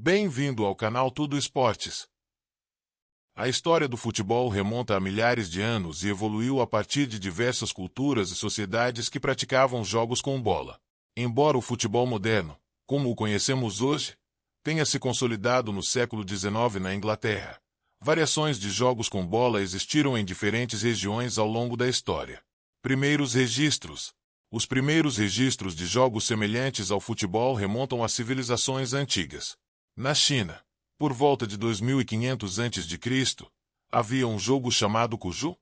Bem-vindo ao canal Tudo Esportes. A história do futebol remonta a milhares de anos e evoluiu a partir de diversas culturas e sociedades que praticavam jogos com bola. Embora o futebol moderno, como o conhecemos hoje, tenha se consolidado no século XIX na Inglaterra, variações de jogos com bola existiram em diferentes regiões ao longo da história. Primeiros registros. Os primeiros registros de jogos semelhantes ao futebol remontam a civilizações antigas. Na China, por volta de 2500 a.C., havia um jogo chamado Cuju,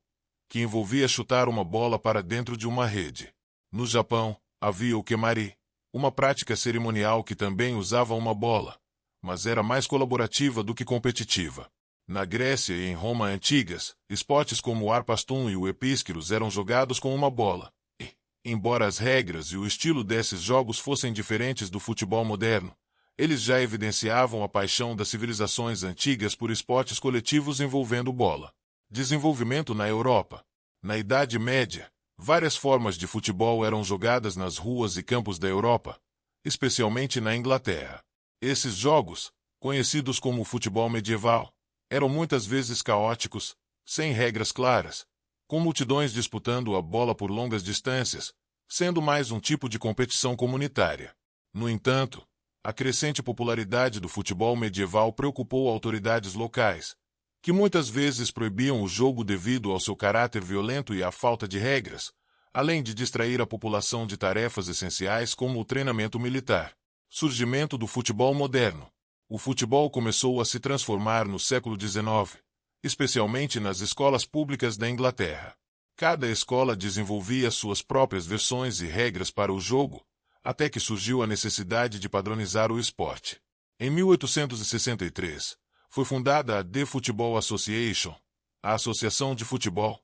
que envolvia chutar uma bola para dentro de uma rede. No Japão, havia o Kemari, uma prática cerimonial que também usava uma bola, mas era mais colaborativa do que competitiva. Na Grécia e em Roma antigas, esportes como o arpastum e o epísqueros eram jogados com uma bola. E, embora as regras e o estilo desses jogos fossem diferentes do futebol moderno, eles já evidenciavam a paixão das civilizações antigas por esportes coletivos envolvendo bola. Desenvolvimento na Europa. Na Idade Média, várias formas de futebol eram jogadas nas ruas e campos da Europa, especialmente na Inglaterra. Esses jogos, conhecidos como futebol medieval, eram muitas vezes caóticos, sem regras claras, com multidões disputando a bola por longas distâncias, sendo mais um tipo de competição comunitária. No entanto, a crescente popularidade do futebol medieval preocupou autoridades locais, que muitas vezes proibiam o jogo devido ao seu caráter violento e à falta de regras, além de distrair a população de tarefas essenciais como o treinamento militar. Surgimento do futebol moderno. O futebol começou a se transformar no século XIX, especialmente nas escolas públicas da Inglaterra. Cada escola desenvolvia suas próprias versões e regras para o jogo, até que surgiu a necessidade de padronizar o esporte. Em 1863, foi fundada a The Football Association, a Associação de Futebol,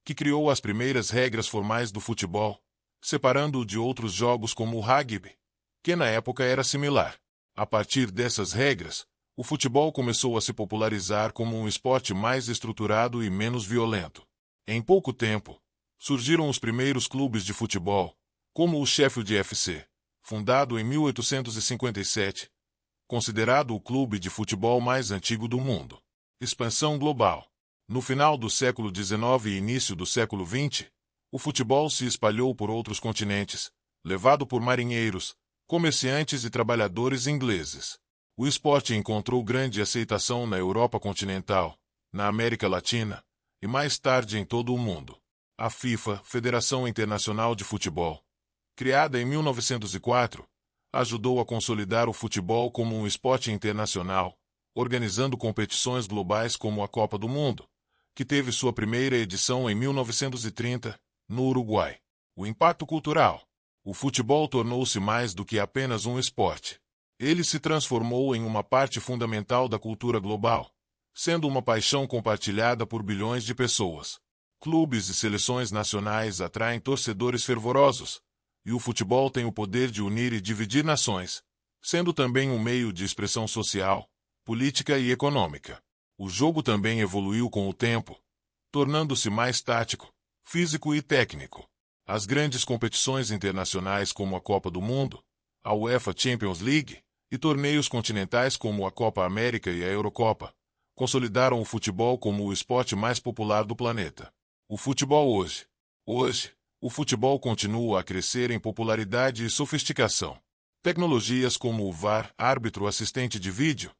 que criou as primeiras regras formais do futebol, separando-o de outros jogos como o rugby, que na época era similar. A partir dessas regras, o futebol começou a se popularizar como um esporte mais estruturado e menos violento. Em pouco tempo, surgiram os primeiros clubes de futebol, como o Sheffield FC, fundado em 1857, considerado o clube de futebol mais antigo do mundo. Expansão global. No final do século XIX e início do século XX, o futebol se espalhou por outros continentes, levado por marinheiros, comerciantes e trabalhadores ingleses. O esporte encontrou grande aceitação na Europa continental, na América Latina e mais tarde em todo o mundo. A FIFA, Federação Internacional de Futebol, criada em 1904, ajudou a consolidar o futebol como um esporte internacional, organizando competições globais como a Copa do Mundo, que teve sua primeira edição em 1930, no Uruguai. O impacto cultural. O futebol tornou-se mais do que apenas um esporte. Ele se transformou em uma parte fundamental da cultura global, sendo uma paixão compartilhada por bilhões de pessoas. Clubes e seleções nacionais atraem torcedores fervorosos, e o futebol tem o poder de unir e dividir nações, sendo também um meio de expressão social, política e econômica. O jogo também evoluiu com o tempo, tornando-se mais tático, físico e técnico. As grandes competições internacionais como a Copa do Mundo, a UEFA Champions League e torneios continentais como a Copa América e a Eurocopa consolidaram o futebol como o esporte mais popular do planeta. O futebol hoje. Hoje, o futebol continua a crescer em popularidade e sofisticação. Tecnologias como o VAR, árbitro assistente de vídeo,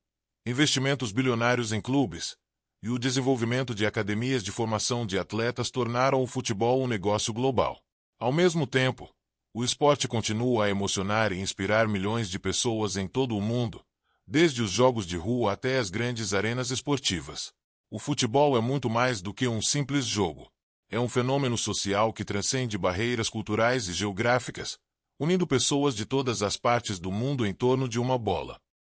investimentos bilionários em clubes e o desenvolvimento de academias de formação de atletas tornaram o futebol um negócio global. Ao mesmo tempo, o esporte continua a emocionar e inspirar milhões de pessoas em todo o mundo, desde os jogos de rua até as grandes arenas esportivas. O futebol é muito mais do que um simples jogo. É um fenômeno social que transcende barreiras culturais e geográficas, unindo pessoas de todas as partes do mundo em torno de uma bola.